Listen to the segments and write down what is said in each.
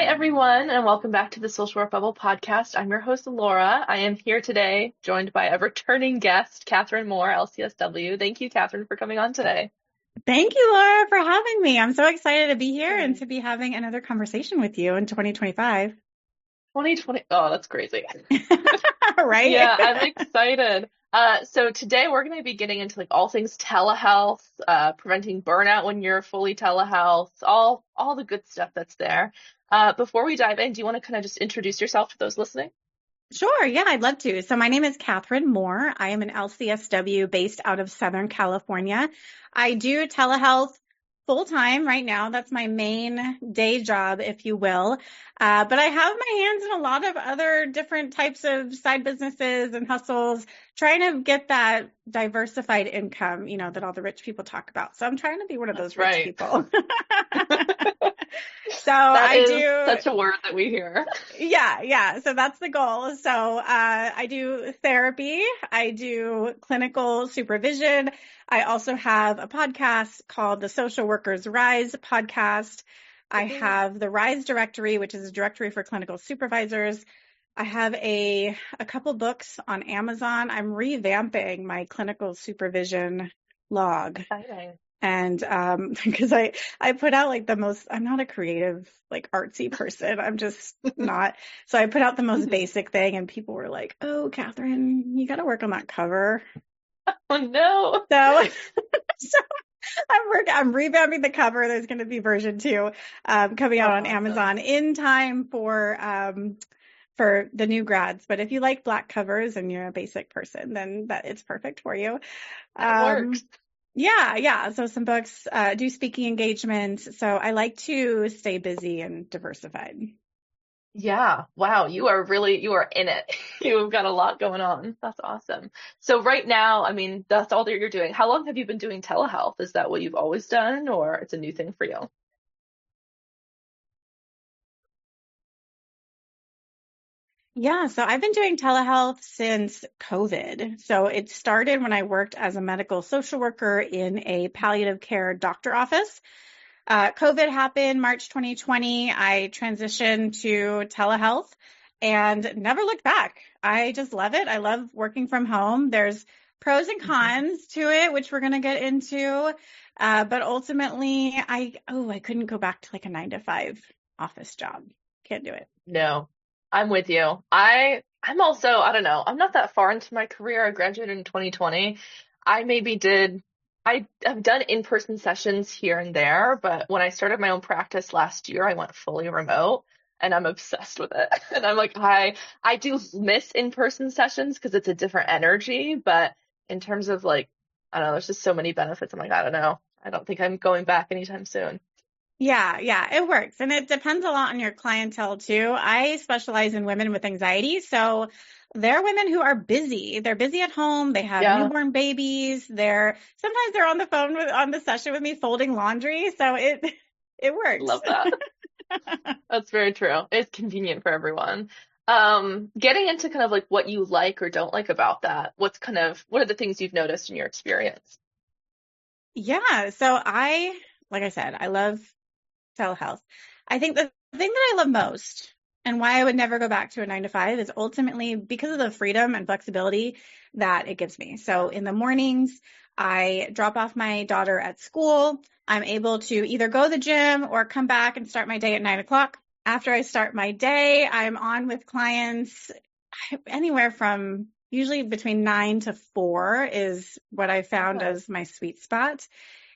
Hi, everyone, and welcome back to the Social Work Bubble podcast. I'm your host, Laura. I am here today, joined by a returning guest, Catherine Moore, LCSW. Thank you, Catherine, for coming on today. Thank you, Laura, for having me. I'm so excited to be here and Good. to be having another conversation with you in 2025. 2020. Oh, that's crazy. Right? Yeah, I'm excited. So today we're going to be getting into like all things telehealth, preventing burnout when you're fully telehealth, all the good stuff that's there. Before we dive in, do you want to kind of just introduce yourself to those listening? Sure. Yeah, I'd love to. So my name is Catherine Moore. I am an LCSW based out of Southern California. I do telehealth full time right now. That's my main day job, if you will. But I have my hands in a lot of other different types of side businesses and hustles, trying to get that diversified income, that all the rich people talk about. So I'm trying to be one of those That's rich right. people. So That I is do. such a word that we hear. Yeah. So that's the goal. So I do therapy. I do clinical supervision. I also have a podcast called the Social Workers Rise podcast. I have the Rise directory, which is a directory for clinical supervisors. I have a couple books on Amazon. I'm revamping my clinical supervision log. Exciting. And because I put out like I'm not a creative, like artsy person. I'm just not. So I put out the most basic thing and people were like, "Oh, Catherine, you got to work on that cover." Oh no. So so I'm revamping the cover. There's going to be version 2 coming Oh, out on awesome. Amazon in time for the new grads. But if you like black covers and you're a basic person, then it's perfect for you. That works. Um, yeah. So some books, do speaking engagements. So I like to stay busy and diversified. Yeah. Wow. You are in it. You've got a lot going on. That's awesome. So right now, I mean, that's all that you're doing. How long have you been doing telehealth? Is that what you've always done, or it's a new thing for you? Yeah. So I've been doing telehealth since COVID. So it started when I worked as a medical social worker in a palliative care doctor office. COVID happened March 2020. I transitioned to telehealth and never looked back. I just love it. I love working from home. There's pros and Mhm. cons to it, which we're going to get into. But ultimately, I couldn't go back to like a 9 to 5 office job. Can't do it. No, I'm with you. I'm also, I don't know, I'm not that far into my career. I graduated in 2020. I maybe did I have done in-person sessions here and there, but when I started my own practice last year, I went fully remote and I'm obsessed with it. And I'm like, I do miss in-person sessions because it's a different energy, but in terms of like, I don't know, there's just so many benefits. I'm like, I don't know. I don't think I'm going back anytime soon. Yeah, it works. And it depends a lot on your clientele too. I specialize in women with anxiety. So they're women who are busy. They're busy at home. They have Yeah, newborn babies. Sometimes they're on the phone on the session with me folding laundry. So it works. love that. That's very true. It's convenient for everyone. Getting into kind of like what you like or don't like about that, what are the things you've noticed in your experience? Yeah. So like I said, I love telehealth. I think the thing that I love most and why I would never go back to a 9 to 5 is ultimately because of the freedom and flexibility that it gives me. So Yeah. in the mornings, I drop off my daughter at school. I'm able to either go to the gym or come back and start my day at 9 o'clock. After I start my day, I'm on with clients anywhere from usually between 9 to 4 is what I found Nice. as my sweet spot.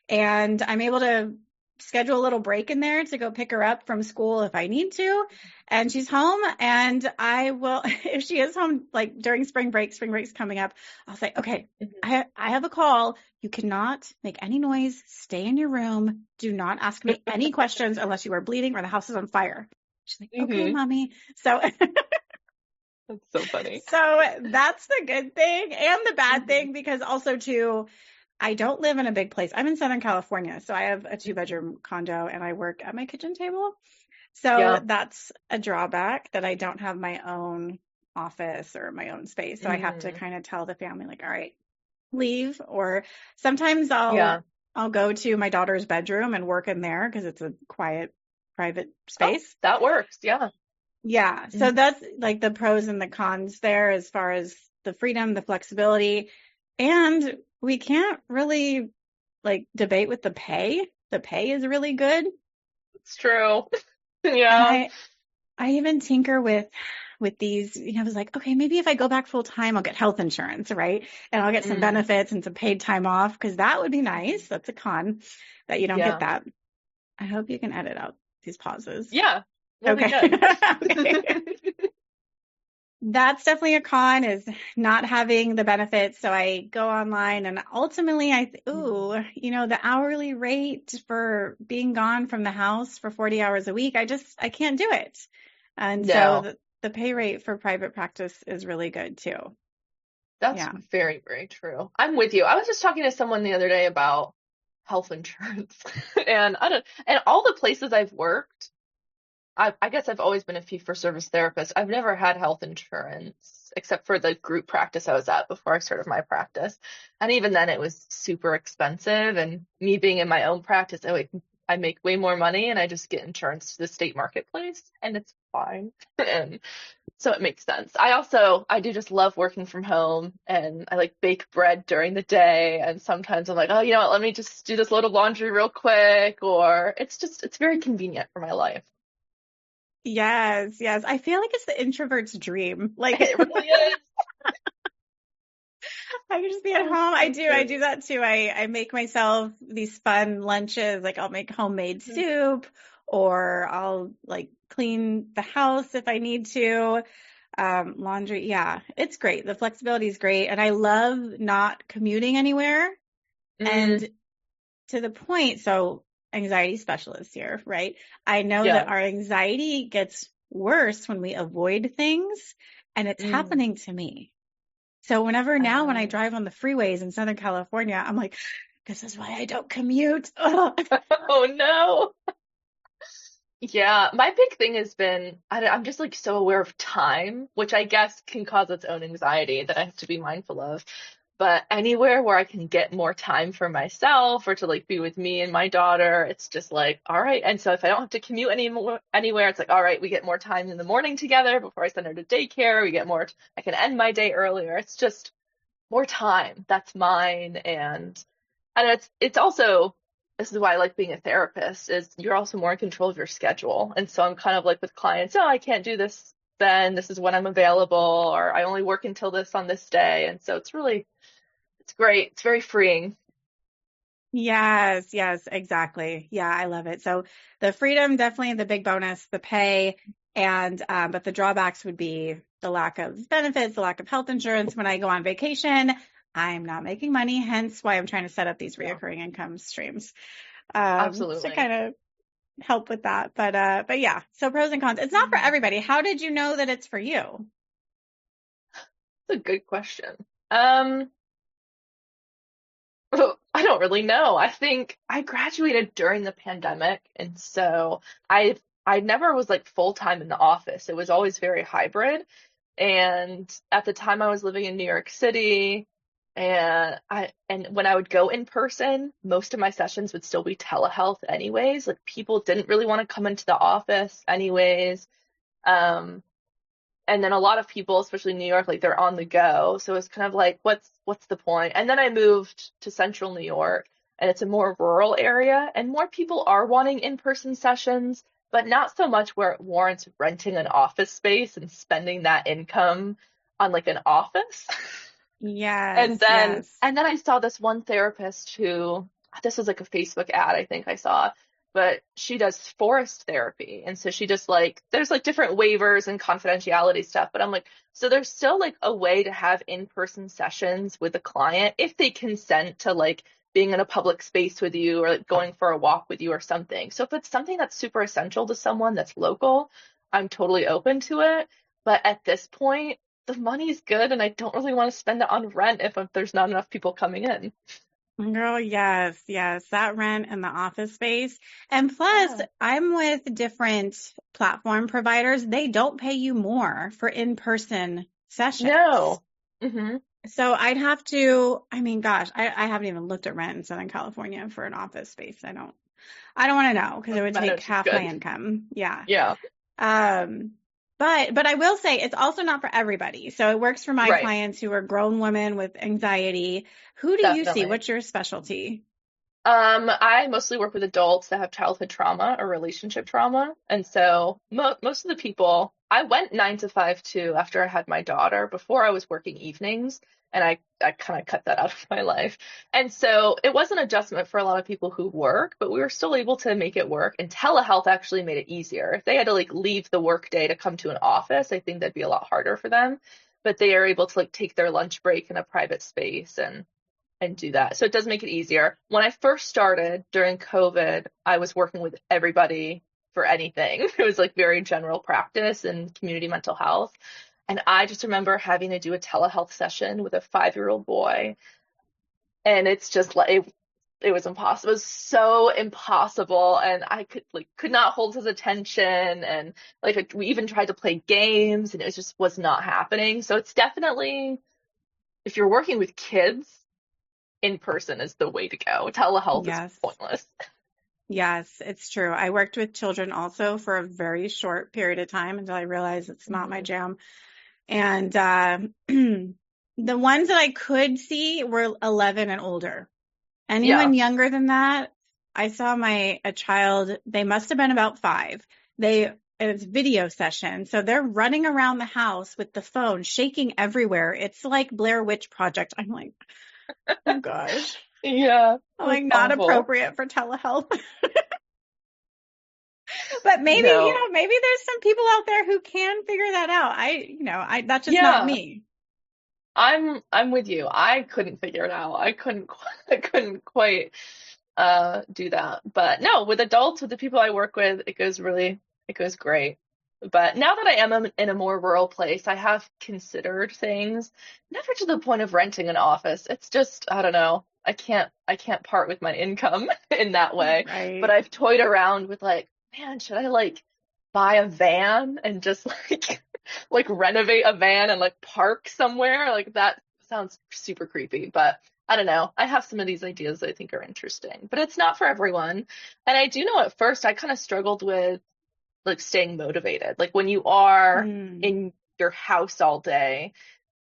And I'm able to schedule a little break in there to go pick her up from school if I need to. And she's home and I will, if she is home, like during spring break's coming up, I'll say, okay, Mhm. I have a call. You cannot make any noise. Stay in your room. Do not ask me any questions unless you are bleeding or the house is on fire. She's like, okay, Mhm. mommy. So That's so funny. so that's the good thing and the bad Mhm. thing because also too, I don't live in a big place. I'm in Southern California, so I have a 2 bedroom condo and I work at my kitchen table. So Yeah. that's a drawback that I don't have my own office or my own space. So I have to Mhm. kind of tell the family like, all right, leave. Or sometimes I'll Yeah. I'll go to my daughter's bedroom and work in there because it's a quiet private Oh, space. that works. Yeah. Yeah. So Mhm. that's like the pros and the cons there as far as the freedom, the flexibility. And we can't really like debate with the pay. The pay is really good. It's true. And Yeah. I even tinker with these, I was like, okay, maybe if I go back full time, I'll get health insurance, right? And I'll get some Mm. benefits and some paid time off because that would be nice. That's a con that you don't get Yeah. that. I hope you can edit out these pauses. Yeah. We'll be Okay. good. Okay. That's definitely a con is not having the benefits. So I go online and ultimately Mm. the hourly rate for being gone from the house for 40 hours a week, I can't do it. And so No, the pay rate for private practice is really good too. that's Yeah. very, very true. I'm with you. I was just talking to someone the other day about health insurance and and all the places I've worked, I guess I've always been a fee-for-service therapist. I've never had health insurance except for the group practice I was at before I started my practice. And even then it was super expensive. And me being in my own practice, I make way more money and I just get insurance to the state marketplace and it's fine. And so it makes sense. I do just love working from home and I like bake bread during the day. And sometimes I'm like, oh, you know what, let me just do this load of laundry real quick. Or it's very convenient for my life. Yes. Yes. I feel like it's the introvert's dream. Like It really is. I can just be at Oh, home. I so do. I true. do that too. I make myself these fun lunches. Like I'll make homemade Mhm. soup or I'll like clean the house if I need to. Laundry. Yeah, it's great. The flexibility is great. And I love not commuting anywhere. Mm, And to the point, so anxiety specialist here, right? I know that yeah. our anxiety gets worse when we avoid things, and it's Mm. happening to me. So whenever now when I Oh. drive on the freeways in Southern California, I'm like, this is why I don't commute. Ugh. Oh no. Yeah, my big thing has been I'm just like so aware of time, which I guess can cause its own anxiety that I have to be mindful of. But anywhere where I can get more time for myself or to like be with me and my daughter, it's just like, all right. And so if I don't have to commute anywhere, it's like, all right, we get more time in the morning together before I send her to daycare. We get more, I can end my day earlier. It's just more time. That's mine. And it's also this is why I like being a therapist is you're also more in control of your schedule. And so I'm kind of like with clients, oh, I can't do this then. This is when I'm available, or I only work until this on this day. And so it's great. It's very freeing. Yes, yes, exactly. Yeah, I love it. So the freedom, definitely the big bonus, the pay, and but the drawbacks would be the lack of benefits, the lack of health insurance. When I go on vacation, I'm not making money, hence why I'm trying to set up these Yeah, reoccurring income streams to absolutely. kind of help with that. But yeah, so pros and cons. It's not for Mm. everybody. How did you know that it's for you? That's a good question. Um, I don't really know. I think I graduated during the pandemic, and so I never was like full time in the office. It was always very hybrid. And at the time I was living in New York City and when I would go in person, most of my sessions would still be telehealth anyways. Like people didn't really want to come into the office anyways. Um, and then a lot of people, especially in New York, like they're on the go. So it's kind of like, what's the point? And then I moved to central New York, and it's a more rural area, and more people are wanting in-person sessions, but not so much where it warrants renting an office space and spending that income on like an office. And Yes, then yes. and then I saw this one therapist who this was like a Facebook ad I think I saw, but she does forest therapy. And so she just like there's like different waivers and confidentiality stuff, but I'm like, so there's still like a way to have in-person sessions with a client if they consent to like being in a public space with you or like going for a walk with you or something. So if it's something that's super essential to someone that's local, I'm totally open to it. But at this point, the money's good and I don't really want to spend it on rent if there's not enough people coming in. Girl, yes, yes, that rent and the office space. And plus, Yeah. I'm with different platform providers. They don't pay you more for in-person sessions. No. Hmm. So I'd have to, I mean, gosh, I haven't even looked at rent in Southern California for an office space. I don't. I don't want to know because it would take Manage is half my good. income. Yeah. Yeah, Um, but I will say it's also not for everybody. So it works for my right. clients who are grown women with anxiety. Who do you see? Definitely. What's your specialty? I mostly work with adults that have childhood trauma or relationship trauma. And so most of the people, I went 9 to 5 too after I had my daughter. Before I was working evenings and I kind of cut that out of my life. And so it was an adjustment for a lot of people who work, but we were still able to make it work. And telehealth actually made it easier. If they had to like leave the work day to come to an office, I think that'd be a lot harder for them. But they are able to like take their lunch break in a private space and do that. So it does make it easier. When I first started during COVID, I was working with everybody for anything. It was like very general practice and community mental health. And I just remember having to do a telehealth session with a 5-year-old boy. And it's just like it was impossible. It was so impossible. And I could not hold his attention. And like we even tried to play games and it just was not happening. So it's definitely if you're working with kids, in person is the way to go. Telehealth is Yes. pointless. Yes, it's true. I worked with children also for a very short period of time until I realized it's not my Hmm. jam. And the ones that I could see were 11 and older. Yeah. Anyone younger than that, I saw a child, they must have been about 5. It's video session. So they're running around the house with the phone, shaking everywhere. It's like Blair Witch Project. I'm like, oh gosh. Yeah. I'm That's like, not awful. appropriate for telehealth. But maybe, No. maybe there's some people out there who can figure that out. That's just not Yeah. me. I'm with you. I couldn't figure it out. I couldn't quite do that. But no, with adults, with the people I work with, it goes great. But now that I am in a more rural place, I have considered things, never to the point of renting an office. It's just, I don't know. I can't part with my income in that way. But Right. I've toyed around with like, man, should I like buy a van and just like like renovate a van and like park somewhere? Like that sounds super creepy, but I don't know. I have some of these ideas that I think are interesting, but it's not for everyone. And I do know at first I kind of struggled with like staying motivated. Like when you are Mm. in your house all day,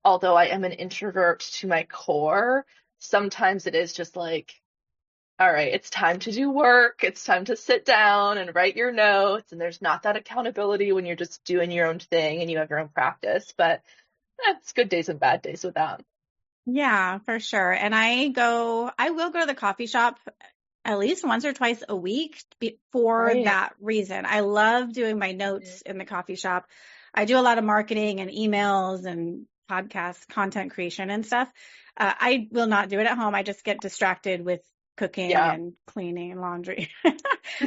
although I am an introvert to my core, sometimes it is just like, all right, it's time to do work. It's time to sit down and write your notes. And there's not that accountability when you're just doing your own thing and you have your own practice. But it's good days and bad days with that. Yeah, for sure. And I will go to the coffee shop at least once or twice a week for Right. that reason. I love doing my Mhm. notes in the coffee shop. I do a lot of marketing and emails and podcast content creation and stuff. I will not do it at home. I just get distracted with cooking Yeah. and cleaning and laundry.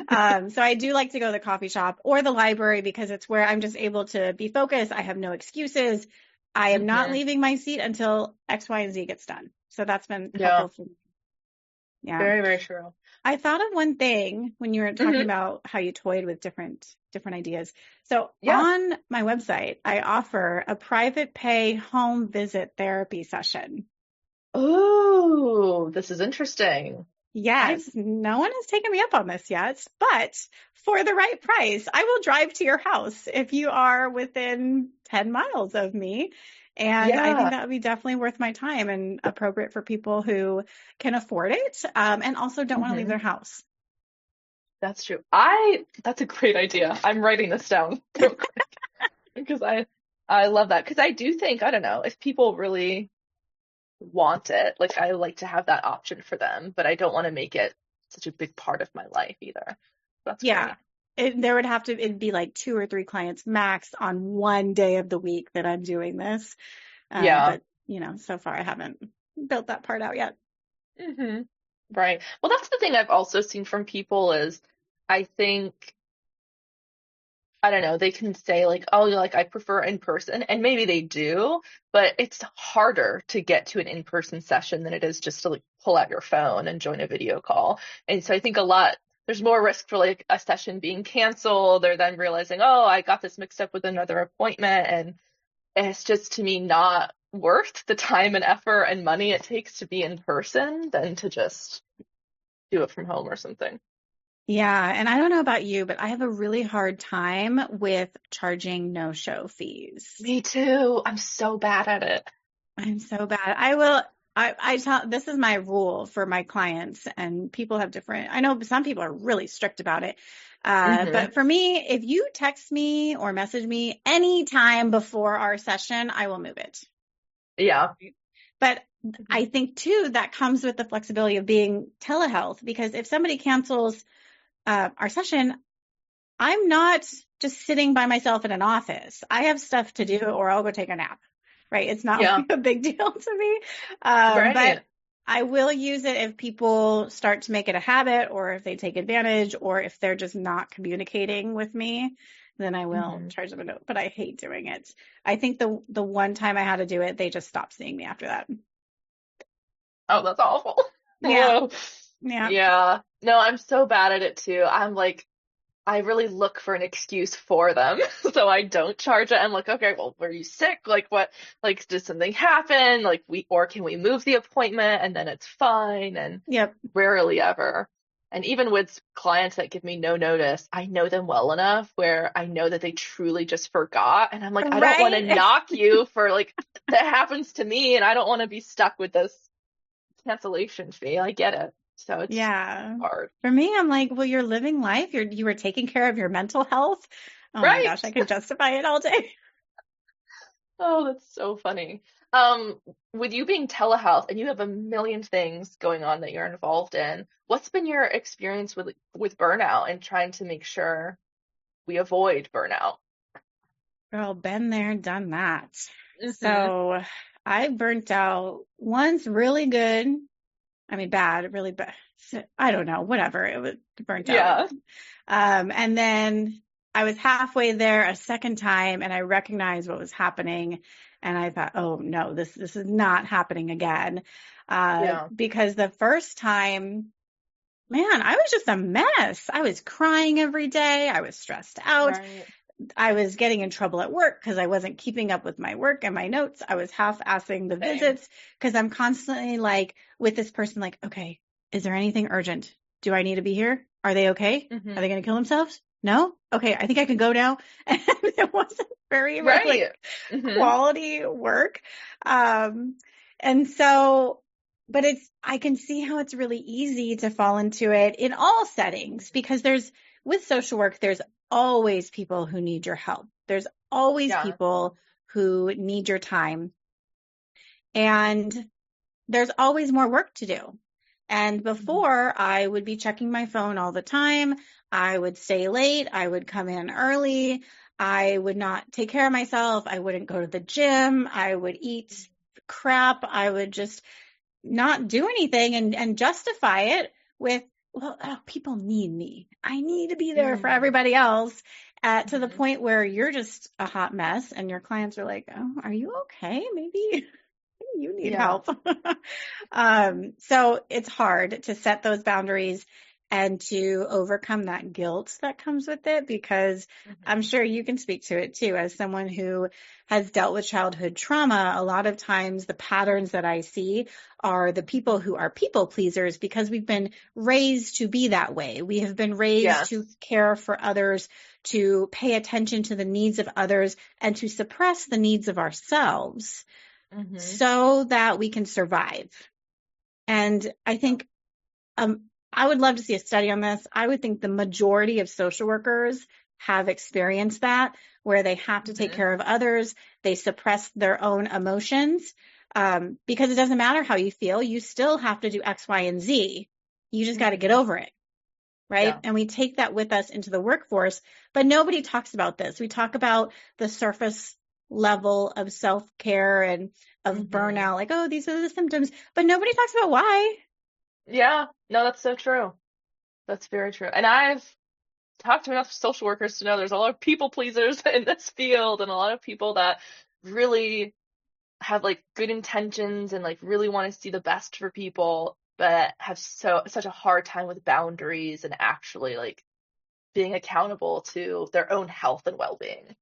So I do like to go to the coffee shop or the library because it's where I'm just able to be focused. I have no excuses. I am not Hmm. leaving my seat until X, Y, and Z gets done. So that's been Yeah. helpful for me. Yeah. Very, very true. I thought of one thing when you were talking Hmm. about how you toyed with different ideas. So Yeah. on my website, I offer a private pay home visit therapy session. Oh, this is interesting. I Yes, no one has taken me up on this yet, but for the right price, I will drive to your house if you are within 10 miles of me. And I think yeah, that would be definitely worth my time and appropriate for people who can afford it, and also don't want to leave hmm their house. that's true. That's a great idea. I'm writing this down real quick because I love that because I do think, I don't know, if people really want it, like I like to have that option for them, but I don't want to make it such a big part of my life either. That's Yeah. great. It'd be like 2 or 3 clients max on one day of the week that I'm doing this. Yeah. But so far I haven't built that part out yet. Hmm. Right. Well, that's the thing I've also seen from people is I think I don't know, they can say like, oh, like I prefer in person, and maybe they do, but it's harder to get to an in-person session than it is just to like pull out your phone and join a video call. And so I think there's more risk for like a session being canceled or then realizing, oh, I got this mixed up with another appointment, and it's just to me not worth the time and effort and money it takes to be in person than to just do it from home or something. Yeah, and I don't know about you, but I have a really hard time with charging no-show fees. Me too. I'm so bad at it. I'm so bad. I tell, this is my rule for my clients, and people have different, I know some people are really strict about it. Hmm. But for me, if you text me or message me anytime before our session, I will move it. Yeah. But I Mhm. think too, that comes with the flexibility of being telehealth, because if somebody cancels our session, I'm not just sitting by myself in an office. I have stuff to do, Mhm. or I'll go take a nap, right? It's not Yeah. like a big deal to me. But Right. I will use it if people start to make it a habit, or if they take advantage, or if they're just not communicating with me, then I will Hmm. charge them a note. But I hate doing it. I think the one time I had to do it, they just stopped seeing me after that. Oh, that's awful. Yeah, Whoa. yeah. Yeah. No, I'm so bad at it too. I'm like, I really look for an excuse for them. So I don't charge it. I'm like, okay, well, were you sick? Like what, like did something happen? Like or can we move the appointment and then it's fine? And Yep. rarely ever. And even with clients that give me no notice, I know them well enough where I know that they truly just forgot. And I'm like, I don't want to Right. knock you for like that happens to me and I don't want to be stuck with this cancellation fee. I get it. So it's Yeah. hard. For me, I'm like, well, you're living life. You were taking care of your mental health. Oh my gosh, I Right. could justify it all day. Oh, that's so funny. With you being telehealth and you have a million things going on that you're involved in, what's been your experience with burnout and trying to make sure we avoid burnout? Girl, been there, done that. Hmm. So I burnt out once really good. I mean, bad, really bad. I don't know, whatever. It was burnt out. Yeah. And then I was halfway there a second time, and I recognized what was happening. And I thought, oh no, this is not happening again. Yeah. Because the first time, man, I was just a mess. I was crying every day. I was stressed out. Right. I was getting in trouble at work because I wasn't keeping up with my work and my notes. I was half-assing the Same. visits because I'm constantly like with this person, like, okay, is there anything urgent? Do I need to be here? Are they okay? Are Hmm. they going to kill themselves? No? Okay, I think I can go now. And it wasn't very like Right. Hmm. quality work. Um, and so, but I can see how it's really easy to fall into it in all settings, because with social work, there's always people who need your help. There's always Yeah. people who need your time, and there's always more work to do. And Hmm. before, I would be checking my phone all the time. I would stay late. I would come in early. I would not take care of myself. I wouldn't go to the gym. I would eat crap. I would just not do anything and justify it with, well, people need me. I need to be there for Hmm. everybody else. To the Hmm. point where you're just a hot mess, and your clients are like, oh, are you okay? Maybe you need Yeah. help. So it's hard to set those boundaries and to overcome that guilt that comes with it, because I'm Hmm. sure you can speak to it too. As someone who has dealt with childhood trauma, a lot of times the patterns that I see are the people who are people pleasers because we've been raised to be that way. We have been raised to Yes. care for others, to pay attention to the needs of others, and to suppress the needs of ourselves Hmm. so that we can survive. And I Yeah. think I would love to see a study on this. I would think the majority of social workers have experienced that, where they have to take Hmm. care of others, they suppress their own emotions, because it doesn't matter how you feel, you still have to do X, Y, and Z. You just got to get Hmm. over it. Right. Yeah. And we take that with us into the workforce, but nobody talks about this. We talk about the surface level of self care and of Hmm. burnout, like, oh, these are the symptoms, but nobody talks about why. Yeah. No, that's so true. That's very true. And I've talked to enough social workers to know there's a lot of people pleasers in this field and a lot of people that really have like good intentions and like really want to see the best for people, but have such a hard time with boundaries and actually like being accountable to their own health and well-being.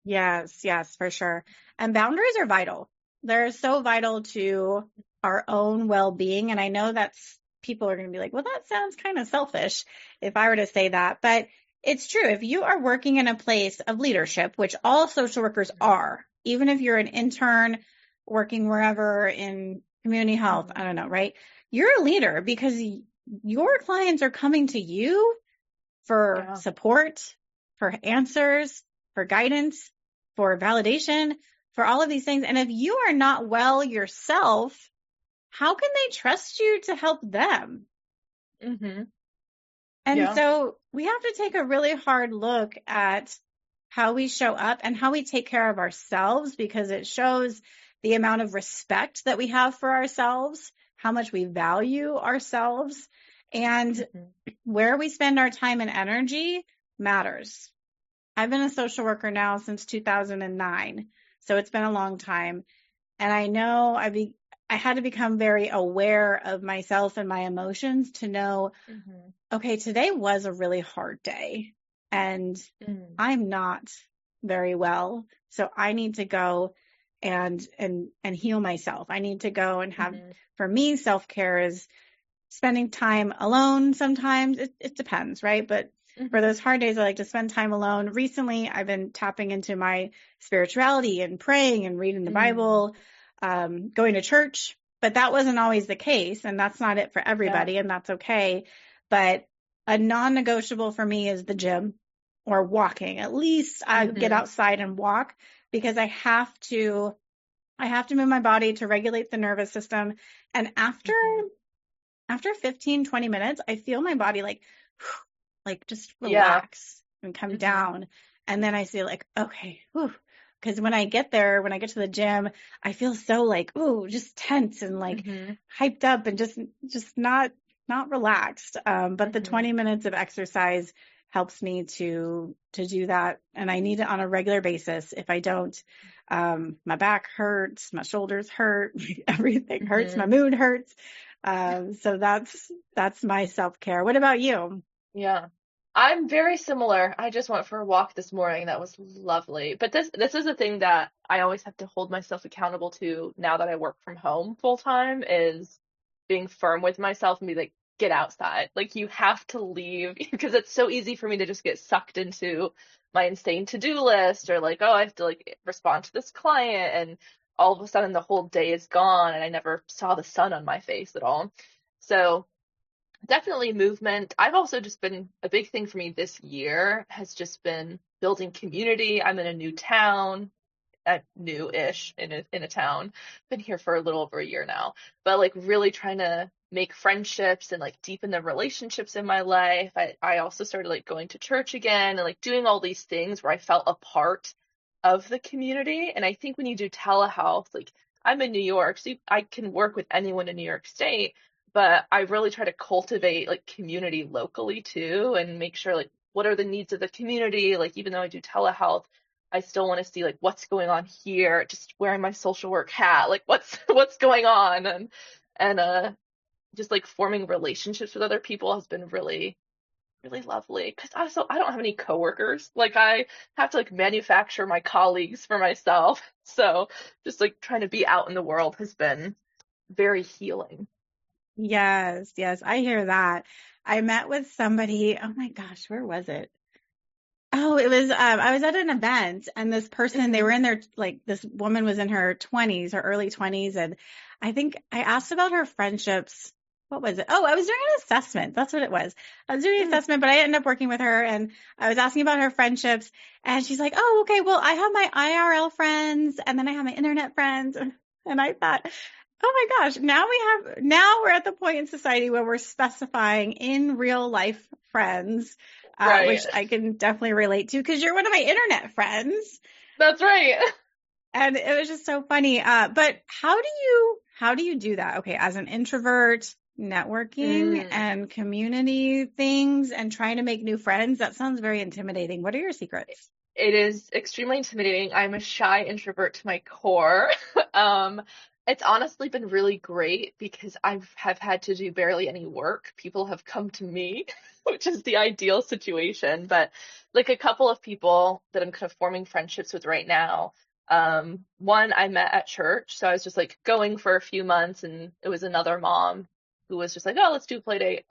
Yes, yes, for sure. And boundaries are vital. They're so vital to our own well being. And I know that's people are going to be like, well, that sounds kind of selfish if I were to say that. But it's true. If you are working in a place of leadership, which all social workers are, even if you're an intern working wherever in community health, I Mhm. don't know, right? You're a leader because your clients are coming to you for Yeah. support, for answers, for guidance, for validation, for all of these things. And if you are not well yourself, how can they trust you to help them? Mhm. And Yeah. so we have to take a really hard look at how we show up and how we take care of ourselves, because it shows the amount of respect that we have for ourselves, how much we value ourselves, and Mhm. where we spend our time and energy matters. I've been a social worker now since 2009, so it's been a long time. And I know I had to become very aware of myself and my emotions to know, Mhm. okay, today was a really hard day and Mhm. I'm not very well. So I need to go and heal myself. I need to go and have, Mhm. for me, self-care is spending time alone sometimes. It depends, right? But for Mhm. those hard days, I like to spend time alone. Recently, I've been tapping into my spirituality and praying and reading the Mhm. Bible, going to church. But that wasn't always the case, and that's not it for Yeah. everybody, and that's okay. But a non-negotiable for me is the gym or walking. At least I get Mhm. outside and walk because I have to move my body to regulate the nervous system. And Mhm. after 15, 20 minutes, I feel my body like just Yeah. relax and come Mhm. down. And then I feel like, okay, whew. Because when I get there, when I get to the gym, I feel so like, ooh, just tense and like Mhm. hyped up and just not relaxed. But the Mhm. 20 minutes of exercise helps me to do that. And I need it on a regular basis. If I don't, my back hurts, my shoulders hurt, everything hurts, my Mhm. mood hurts. So that's my self-care. What about you? Yeah. I'm very similar. I just went for a walk this morning. That was lovely. But this is a thing that I always have to hold myself accountable to now that I work from home full time, is being firm with myself and be like, get outside. Like you have to leave because it's so easy for me to just get sucked into my insane to-do list, or like, oh, I have to like respond to this client, and all of a sudden the whole day is gone and I never saw the sun on my face at all. So definitely movement. I've also just been a big thing for me this year has just been building community. I'm in a new town, new-ish in a town. Been here for a little over a year now, but like really trying to make friendships and like deepen the relationships in my life. I also started like going to church again and like doing all these things where I felt a part of the community. And I think when you do telehealth, like I'm in New York, so I can work with anyone in New York State, but I really try to cultivate like community locally too and make sure like what are the needs of the community? Like even though I do telehealth, I still want to see like what's going on here, just wearing my social work hat, like what's what's going on, and just like forming relationships with other people has been really really lovely because I don't have any coworkers. Like I have to like manufacture my colleagues for myself. So just like trying to be out in the world has been very healing. Yes, yes, I hear that. I met with somebody, oh my gosh, where was it? Oh, it was I was at an event and this person, they Hmm. were in their like this woman was in her 20s, her early 20s, and I think I asked about her friendships. What was it? Oh, I was doing an assessment. That's what it was. I was doing an Hmm. assessment, but I ended up working with her and I was asking about her friendships and she's like, "Oh, okay, well, I have my IRL friends and then I have my internet friends." And I thought, "Oh my gosh, now we're at the point in society where we're specifying in real life friends, Right. which I can definitely relate to because you're one of my internet friends." That's right. And it was just so funny. But how do you do that? Okay, as an introvert, networking Mm. and community things and trying to make new friends, that sounds very intimidating. What are your secrets? It is extremely intimidating. I'm a shy introvert to my core. Um, it's honestly been really great because have had to do barely any work. People have come to me, which is the ideal situation. But like a couple of people that I'm kind of forming friendships with right now. One I met at church, so I was just like going for a few months, and it was another mom who was just like, oh, let's do a play date.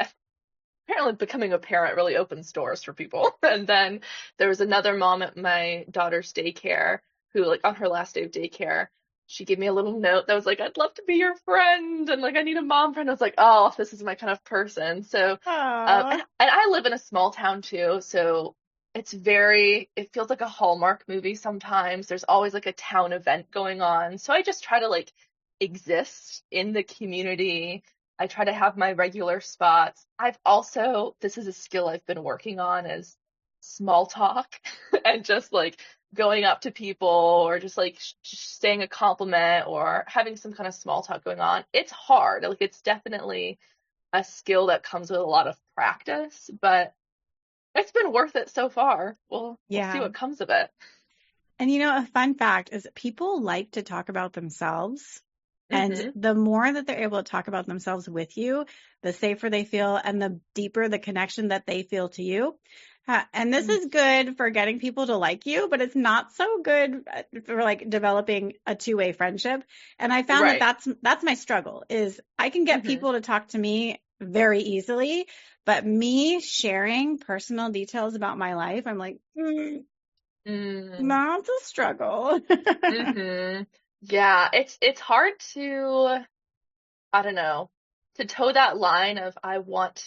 Apparently becoming a parent really opens doors for people. And then there was another mom at my daughter's daycare who, like, on her last day of daycare, she gave me a little note that was like, I'd love to be your friend, and like, I need a mom friend. I was like, oh, this is my kind of person. So, Oh, and I live in a small town too, so it feels like a Hallmark movie sometimes. There's always like a town event going on. So I just try to like exist in the community. I try to have my regular spots. This is a skill I've been working on, is small talk and just like going up to people, or just like just saying a compliment or having some kind of small talk going on. It's hard. Like, it's definitely a skill that comes with a lot of practice, but it's been worth it so far. We'll see yeah. what comes of it. And a fun fact is that people like to talk about themselves. And Hmm. the more that they're able to talk about themselves with you, the safer they feel and the deeper the connection that they feel to you. And this is good for getting people to like you, but it's not so good for like developing a two-way friendship. And I found that Right. that's my struggle is I can get Hmm. people to talk to me very easily, but me sharing personal details about my life, I'm like, Mm. that's a struggle. Hmm. Yeah, it's hard to, I don't know, to toe that line of I want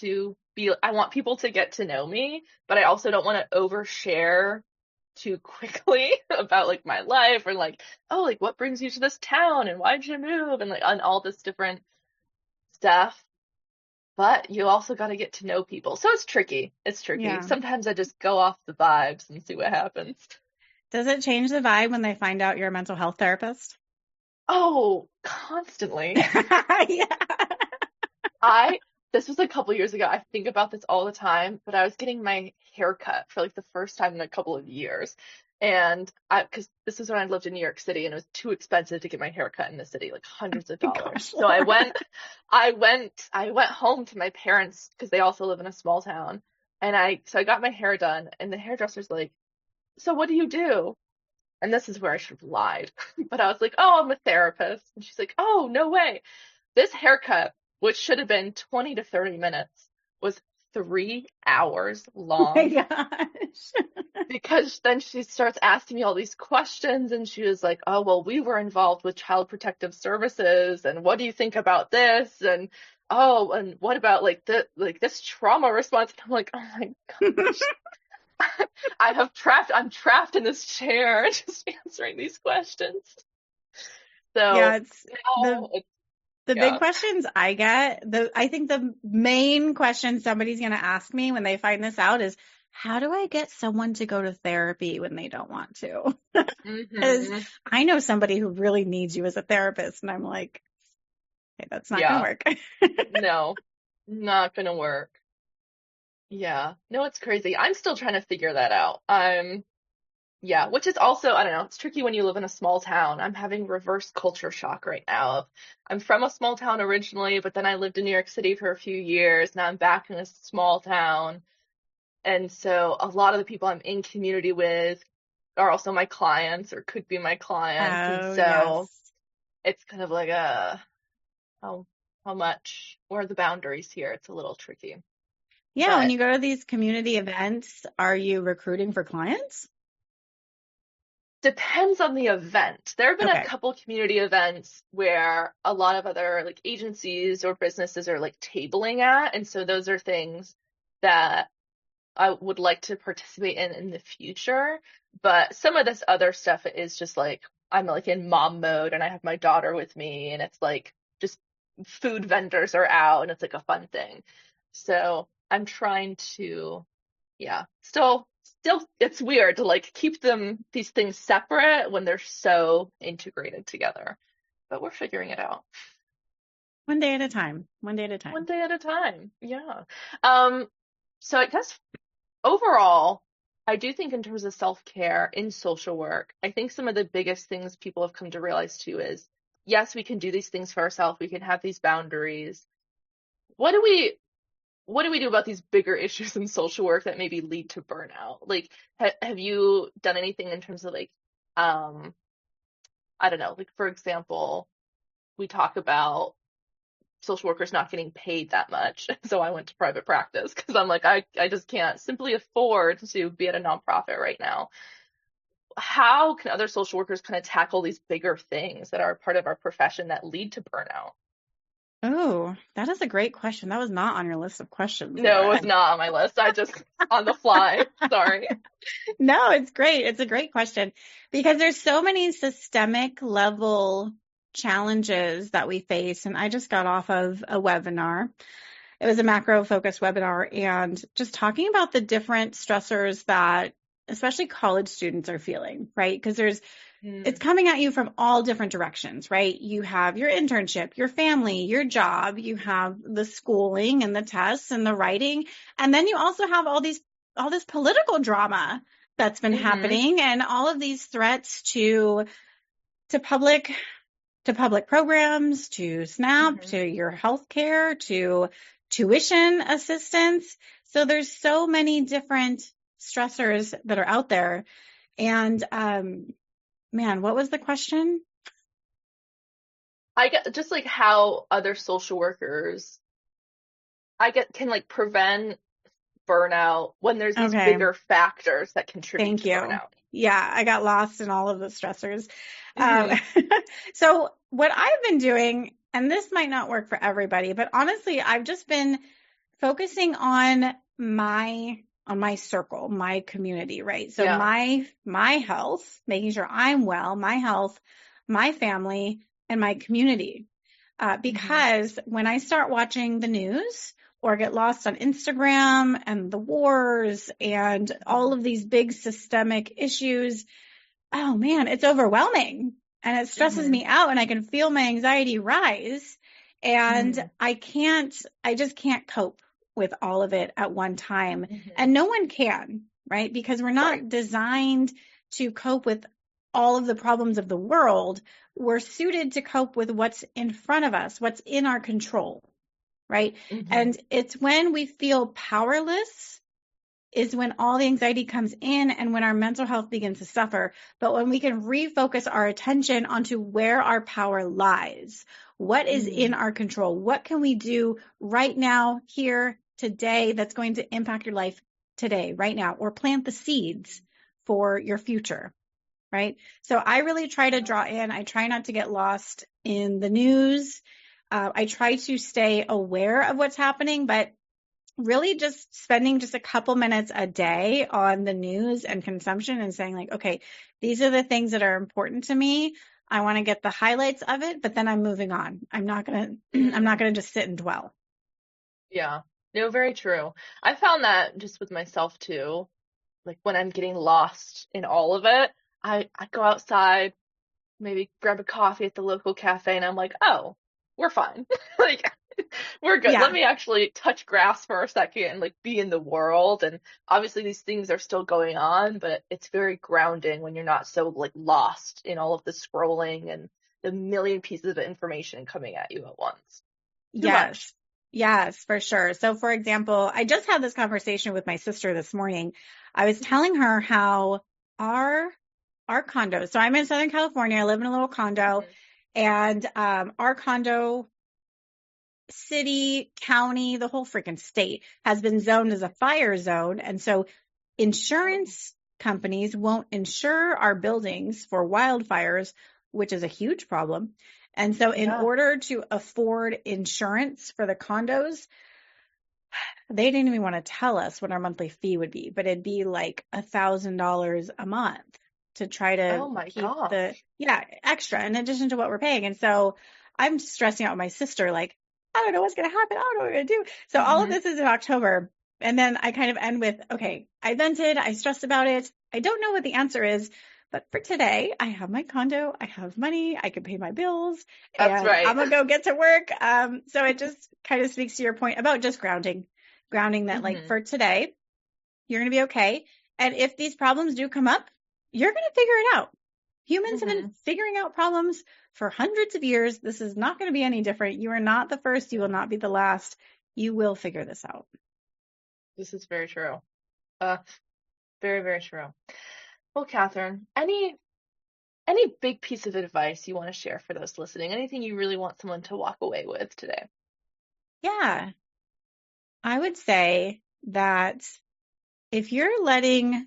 people to get to know me, but I also don't want to overshare too quickly about like my life, or like, oh, like what brings you to this town and why did you move, and like on all this different stuff. But you also got to get to know people. So it's tricky. It's tricky. Yeah. Sometimes I just go off the vibes and see what happens. Does it change the vibe when they find out you're a mental health therapist? Oh, constantly. Yeah. I This was a couple years ago. I think about this all the time, but I was getting my hair cut for like the first time in a couple of years. And because this was when I lived in New York City and it was too expensive to get my hair cut in the city, like hundreds of dollars. Gosh, So Laura. I went home to my parents because they also live in a small town. And so I got my hair done, and the hairdresser's like, so what do you do? And this is where I should have lied. But I was like, oh, I'm a therapist. And she's like, oh, no way. This haircut, which should have been 20 to 30 minutes, was 3 hours Oh my long, gosh. because then she starts asking me all these questions, and she was like, oh, well, we were involved with Child Protective Services, and what do you think about this? And oh, and what about like this trauma response? And I'm like, oh my gosh. I'm trapped in this chair just answering these questions. Yeah, So it's now it's, the big yeah. questions I get, I think the main question somebody's going to ask me when they find this out is, how do I get someone to go to therapy when they don't want to? Because Hmm. I know somebody who really needs you as a therapist, and I'm like, okay, that's not going to Yeah. work. No, not gonna work. Yeah. No, it's crazy. I'm still trying to figure that out. Yeah, which is also, I don't know, it's tricky when you live in a small town. I'm having reverse culture shock right now. I'm from a small town originally, but then I lived in New York City for a few years. Now I'm back in a small town. And so a lot of the people I'm in community with are also my clients, or could be my clients. And Oh, so yes. it's kind of like how how much, where are the boundaries here? It's a little tricky. Yeah, when But you go to these community events, are you recruiting for clients? depends on the event. There have been a Okay. couple community events where a lot of other like agencies or businesses are like tabling at, and so those are things that I would like to participate in the future. But some of this other stuff is just like I'm like in mom mode and I have my daughter with me, and it's like just food vendors are out and it's like a fun thing. So I'm trying to, yeah, still it's weird to like keep these things separate when they're so integrated together. But we're figuring it out. One day at a time. One day at a One time. day at a time. Yeah. Um, so I guess overall, I do think in terms of self-care in social work, I think some of the biggest things people have come to realize too is, yes, we can do these things for ourselves. We can have these boundaries. What do we what do we do about these bigger issues in social work that maybe lead to burnout? Like, have you done anything in terms of like, um, I don't know, like for example, we talk about social workers not getting paid that much. So I went to private practice because I'm like, I just can't simply afford to be at a nonprofit right now. How can other social workers kind of tackle these bigger things that are part of our profession that lead to burnout? Oh, that is a great question. That was not on your list of questions, No, Laura. it's not on my list. I just on the fly. Sorry. No, it's great. It's a great question because there's so many systemic level challenges that we face. And I just got off of a webinar. It was a macro focused webinar and just talking about the different stressors that especially college students are feeling, right? Because it's Mm, coming at you from all different directions, right? You have your internship, your family, your job, you have the schooling and the tests and the writing, and then you also have all this political drama that's been hmm happening and all of these threats to public to public programs, to SNAP, hmm to your health care, to tuition assistance. So there's so many different stressors that are out there. And man, what was the question? I get just like how other social workers I get can like prevent burnout when there's these Okay, bigger factors that contribute thank to you. burnout. Yeah, I got lost in all of the stressors. Um, Hmm so what I've been doing, and this might not work for everybody, but honestly, I've just been focusing on my circle, my community, right? So Yeah. my health, making sure I'm well, my health, my family, and my community. hmm Because when I start watching the news or get lost on Instagram and the wars and all of these big systemic issues, oh man, it's overwhelming and it stresses hmm me out and I can feel my anxiety rise and hmm I just can't cope with all of it at one time. hmm And no one can, right? Because we're Right. not designed to cope with all of the problems of the world. We're suited to cope with what's in front of us, what's in our control, right? hmm And it's when we feel powerless is when all the anxiety comes in and when our mental health begins to suffer. But when we can refocus our attention onto where our power lies, what is in hmm our control? What can we do right now, here, today, that's going to impact your life today, right now, or plant the seeds for your future, right? So I really try to draw in. I try not to get lost in the news. I try to stay aware of what's happening, but really just spending just a couple minutes a day on the news and consumption and saying like, okay, these are the things that are important to me. I want to get the highlights of it, but then I'm moving on. I'm not hmm going to just sit and dwell. Yeah. No, very true. I found that just with myself too. Like when I'm getting lost in all of it, I go outside, maybe grab a coffee at the local cafe, and I'm like, oh, we're fine. Like, we're good. Let Yeah. me actually touch grass for a second and like be in the world. And obviously these things are still going on, but it's very grounding when you're not so like lost in all of the scrolling and the million pieces of information coming at you at once. Too much. Yes. Yes, for sure. So for example, I just had this conversation with my sister this morning. I was telling her how our our condo. So I'm in Southern California. I live in a little condo Mhm. and our condo city, county, the whole freaking state has been zoned as a fire zone. And so Oh, insurance companies won't insure our buildings for wildfires, which is a huge problem. And so in yeah. order to afford insurance for the condos, they didn't even want to tell us what our monthly fee would be, but it'd be like $1,000 a month to try to Oh my keep the, gosh. yeah, extra in addition to what we're paying. And so I'm stressing out with my sister, like, I don't know what's going to happen. I don't know what we're going to do. So all of hmm this is in October. And then I kind of end with, okay, I vented, I stressed about it. I don't know what the answer is, but for today, I have my condo, I have money, I can pay my bills, That's and I'm right. gonna go get to work. So it just kind of speaks to your point about just grounding that like hmm for today, you're going to be okay. And if these problems do come up, you're going to figure it out. Humans have been hmm figuring out problems for hundreds of years. This is not going to be any different. You are not the first. You will Yeah. not be the last. You will figure this out. This is very true. Uh, very, very true. Well, Catherine, any big piece of advice you want to share for those listening? Anything you really want someone to walk away with today? Yeah, I would say that if you're letting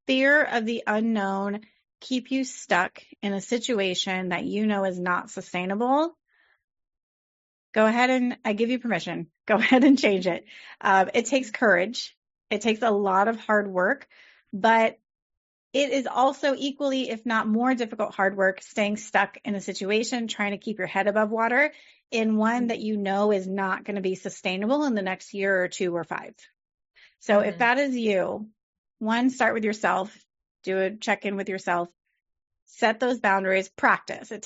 fear of the unknown keep you stuck in a situation that you know is not sustainable, go ahead and I give you permission. Go ahead and change it. It takes courage. It takes a lot of hard work, but it is also equally, if not more difficult, hard work staying stuck in a situation, trying to keep your head above water in one that you know is not going to be sustainable in the next year or 2 or 5. So if Mm-hmm. that is you, one, start with yourself, do a check in with yourself, set those boundaries, practice. It